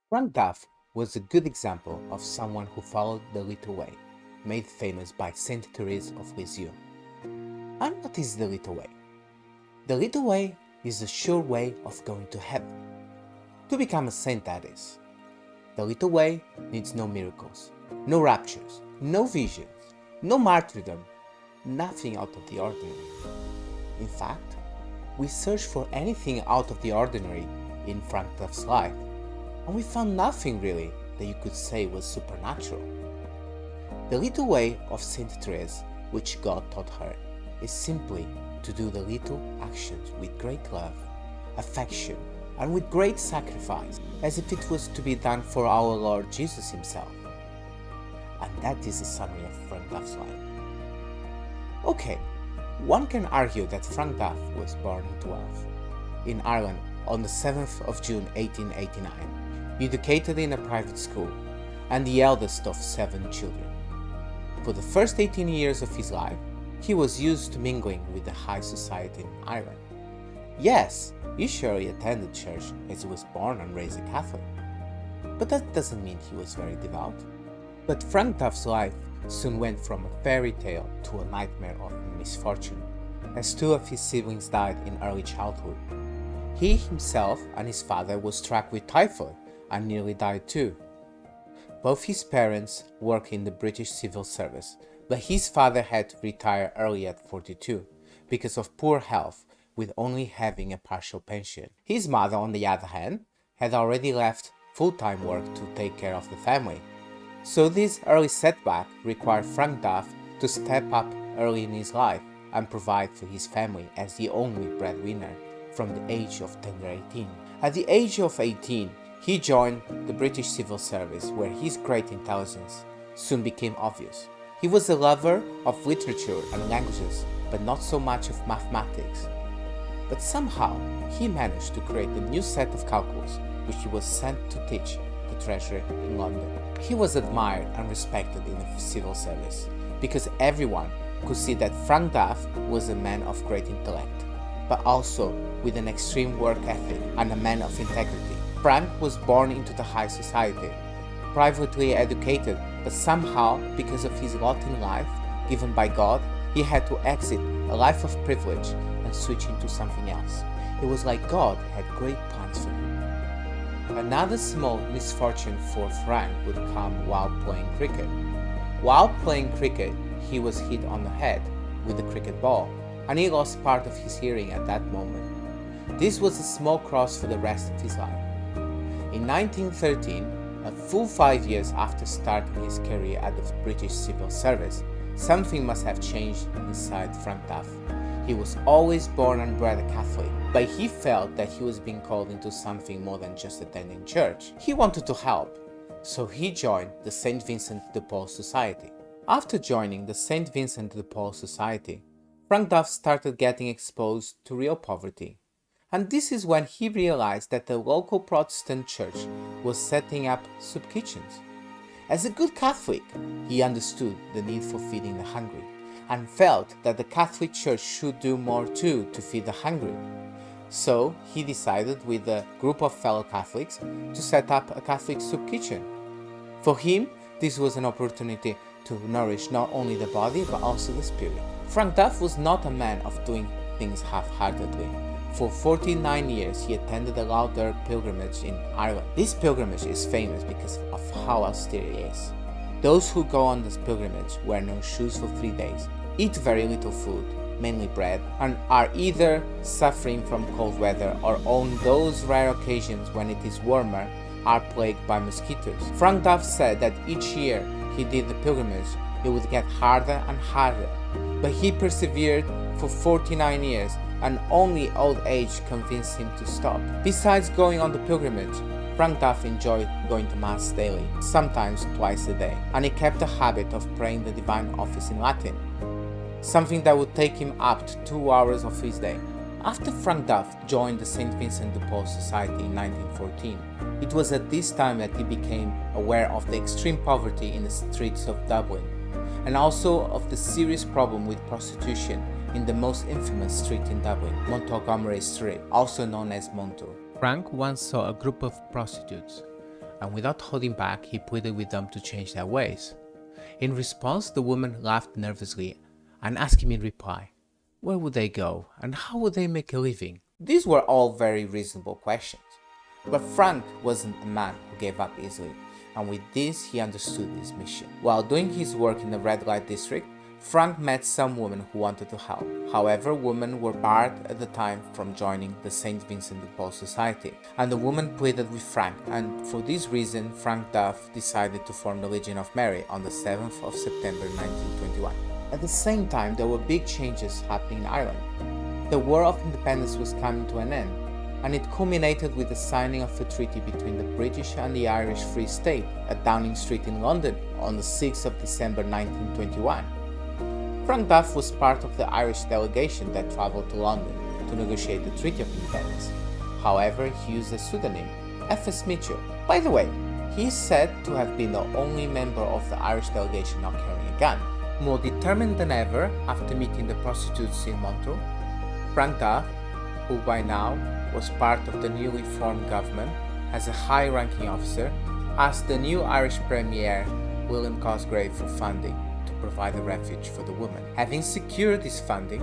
Frank Duff was a good example of someone who followed the little way, made famous by St Therese of Lisieux. And what is the little way? The little way is a sure way of going to heaven. To become a saint, that is. The little way needs no miracles, no raptures, no visions, no martyrdom, nothing out of the ordinary. In fact, we searched for anything out of the ordinary in Frank Duff's life, and we found nothing really that you could say was supernatural. The little way of St Therese, which God taught her, is simply to do the little actions with great love, affection, and with great sacrifice, as if it was to be done for our Lord Jesus Himself. And that is the summary of Frank Duff's life. Okay, one can argue that Frank Duff was born into wealth in Ireland on the 7th of June 1889, educated in a private school, and the eldest of 7 children. For the first 18 years of his life, he was used to mingling with the high society in Ireland. Yes, he surely attended church as he was born and raised a Catholic. But that doesn't mean he was very devout. But Frank Duff's life soon went from a fairy tale to a nightmare of misfortune, as 2 of his siblings died in early childhood. He himself and his father was struck with typhoid and nearly died too. Both his parents worked in the British Civil Service, but his father had to retire early at 42 because of poor health, with only having a partial pension. His mother, on the other hand, had already left full-time work to take care of the family. So this early setback required Frank Duff to step up early in his life and provide for his family as the only breadwinner from the age of 10 or 18. At the age of 18, he joined the British Civil Service, where his great intelligence soon became obvious. He was a lover of literature and languages, but not so much of mathematics. But somehow, he managed to create a new set of calculus, which he was sent to teach the treasurer in London. He was admired and respected in the civil service, because everyone could see that Frank Duff was a man of great intellect, but also with an extreme work ethic and a man of integrity. Frank was born into the high society, privately educated, but somehow, because of his lot in life given by God, he had to exit a life of privilege and switch into something else. It was like God had great plans for him. Another small misfortune for Frank would come while playing cricket. While playing cricket, he was hit on the head with a cricket ball, and he lost part of his hearing at that moment. This was a small cross for the rest of his life. In 1913, a full 5 years after starting his career at the British Civil Service, something must have changed inside Frank Duff. He was always born and bred a Catholic, but he felt that he was being called into something more than just attending church. He wanted to help, so he joined the St Vincent de Paul Society. After joining the St Vincent de Paul Society, Frank Duff started getting exposed to real poverty. And this is when he realized that the local Protestant church was setting up soup kitchens. As a good Catholic, he understood the need for feeding the hungry, and felt that the Catholic Church should do more too to feed the hungry. So he decided with a group of fellow Catholics to set up a Catholic soup kitchen. For him, this was an opportunity to nourish not only the body but also the spirit. Frank Duff was not a man of doing things half-heartedly. For 49 years, he attended a Lauder pilgrimage in Ireland. This pilgrimage is famous because of how austere it is. Those who go on this pilgrimage wear no shoes for 3 days, eat very little food, mainly bread, and are either suffering from cold weather or on those rare occasions when it is warmer, are plagued by mosquitoes. Frank Duff said that each year he did the pilgrimage, it would get harder and harder, but he persevered for 49 years, and only old age convinced him to stop. Besides going on the pilgrimage, Frank Duff enjoyed going to Mass daily, sometimes twice a day, and he kept the habit of praying the Divine Office in Latin, something that would take him up to 2 hours of his day. After Frank Duff joined the St Vincent de Paul Society in 1914, it was at this time that he became aware of the extreme poverty in the streets of Dublin, and also of the serious problem with prostitution in the most infamous street in Dublin, Montgomery Street, also known as Monto. Frank once saw a group of prostitutes, and without holding back, he pleaded with them to change their ways. In response, the woman laughed nervously and asked him in reply, where would they go and how would they make a living? These were all very reasonable questions. But Frank wasn't a man who gave up easily, and with this he understood his mission. While doing his work in the red light district, Frank met some women who wanted to help. However, women were barred at the time from joining the St Vincent de Paul Society, and the woman pleaded with Frank, and for this reason Frank Duff decided to form the Legion of Mary on the 7th of September 1921. At the same time, there were big changes happening in Ireland. The War of Independence was coming to an end, and it culminated with the signing of a treaty between the British and the Irish Free State at Downing Street in London on the 6th of December 1921. Frank Duff was part of the Irish delegation that travelled to London to negotiate the Treaty of Independence. However, he used a pseudonym, F.S. Mitchell. By the way, he is said to have been the only member of the Irish delegation not carrying a gun. More determined than ever, after meeting the prostitutes in Montreux, Frank Duff, who by now was part of the newly formed government as a high-ranking officer, asked the new Irish Premier, William Cosgrave, for funding to provide a refuge for the women. Having secured this funding,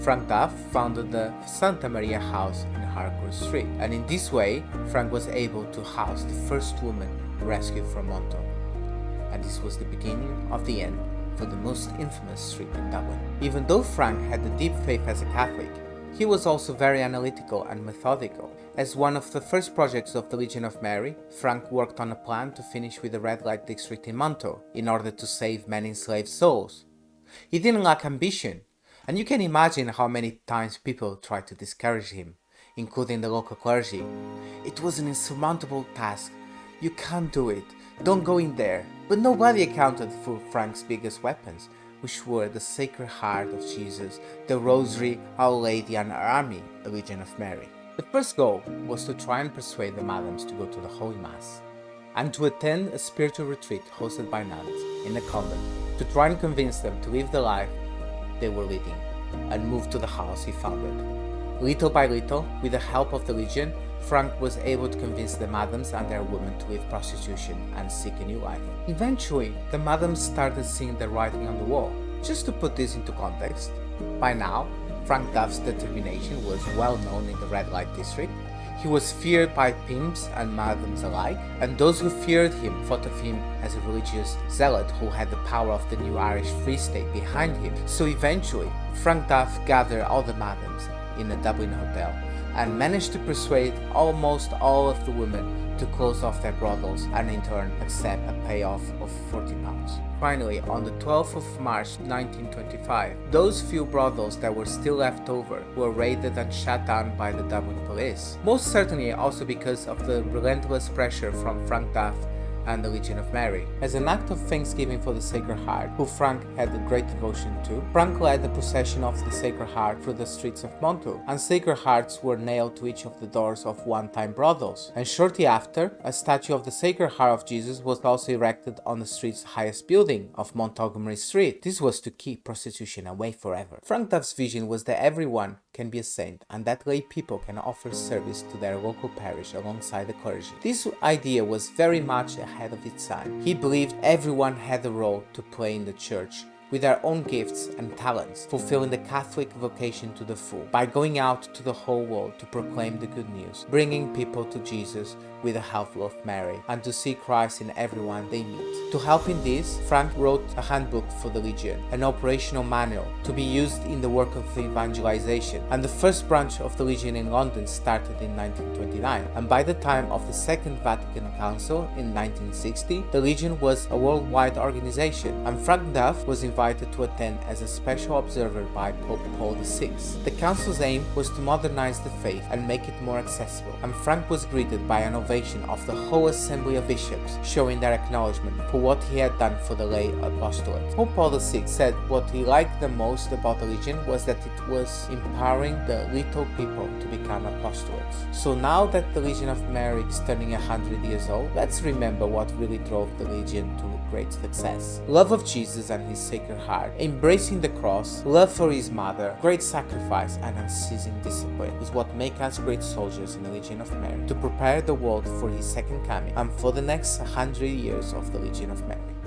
Frank Duff founded the Santa Maria House in Harcourt Street, and in this way, Frank was able to house the first woman rescued from Montreux. And this was the beginning of the end for the most infamous street in Dublin. Even though Frank had a deep faith as a Catholic, he was also very analytical and methodical. As one of the first projects of the Legion of Mary, Frank worked on a plan to finish with the red light district in Montreux in order to save many enslaved souls. He didn't lack ambition, and you can imagine how many times people tried to discourage him, including the local clergy. It was an insurmountable task. You can't do it. Don't go in there. But nobody accounted for Frank's biggest weapons, which were the Sacred Heart of Jesus, the Rosary, Our Lady, and our army, the Legion of Mary. The first goal was to try and persuade the madams to go to the Holy Mass, and to attend a spiritual retreat hosted by nuns in a convent, to try and convince them to live the life they were leading, and move to the house he founded. Little by little, with the help of the Legion, Frank was able to convince the madams and their women to leave prostitution and seek a new life. Eventually, the madams started seeing the writing on the wall. Just to put this into context, by now, Frank Duff's determination was well known in the red light district. He was feared by pimps and madams alike, and those who feared him thought of him as a religious zealot who had the power of the new Irish Free State behind him. So eventually, Frank Duff gathered all the madams in a Dublin hotel and managed to persuade almost all of the women to close off their brothels and in turn accept a payoff of £40. Finally, on the 12th of March 1925, those few brothels that were still left over were raided and shut down by the Dublin police. Most certainly also because of the relentless pressure from Frank Duff and the Legion of Mary. As an act of thanksgiving for the Sacred Heart, who Frank had a great devotion to, Frank led the procession of the Sacred Heart through the streets of Montreux, and Sacred Hearts were nailed to each of the doors of one-time brothels. And shortly after, a statue of the Sacred Heart of Jesus was also erected on the street's highest building of Montgomery Street. This was to keep prostitution away forever. Frank Duff's vision was that everyone can be a saint and that lay people can offer service to their local parish alongside the clergy. This idea was very much ahead of its time. He believed everyone had a role to play in the church, with their own gifts and talents, fulfilling the Catholic vocation to the full, by going out to the whole world to proclaim the good news, bringing people to Jesus with the help of Mary, and to see Christ in everyone they meet. To help in this, Frank wrote a handbook for the Legion, an operational manual to be used in the work of evangelization, and the first branch of the Legion in London started in 1929, and by the time of the Second Vatican Council in 1960, the Legion was a worldwide organization, and Frank Duff was invited to attend as a special observer by Pope Paul VI. The council's aim was to modernize the faith and make it more accessible, and Frank was greeted by an ovation of the whole assembly of bishops, showing their acknowledgement for what he had done for the lay apostolate. Pope Paul VI said what he liked the most about the Legion was that it was empowering the little people to become apostolates. So now that the Legion of Mary is turning 100 years old, let's remember what really drove the Legion to great success. Love of Jesus and his Sacred Heart, embracing the cross, love for his mother, great sacrifice and unceasing discipline is what make us great soldiers in the Legion of Mary, to prepare the world both for his second coming and for the next 100 years of the Legion of Mary.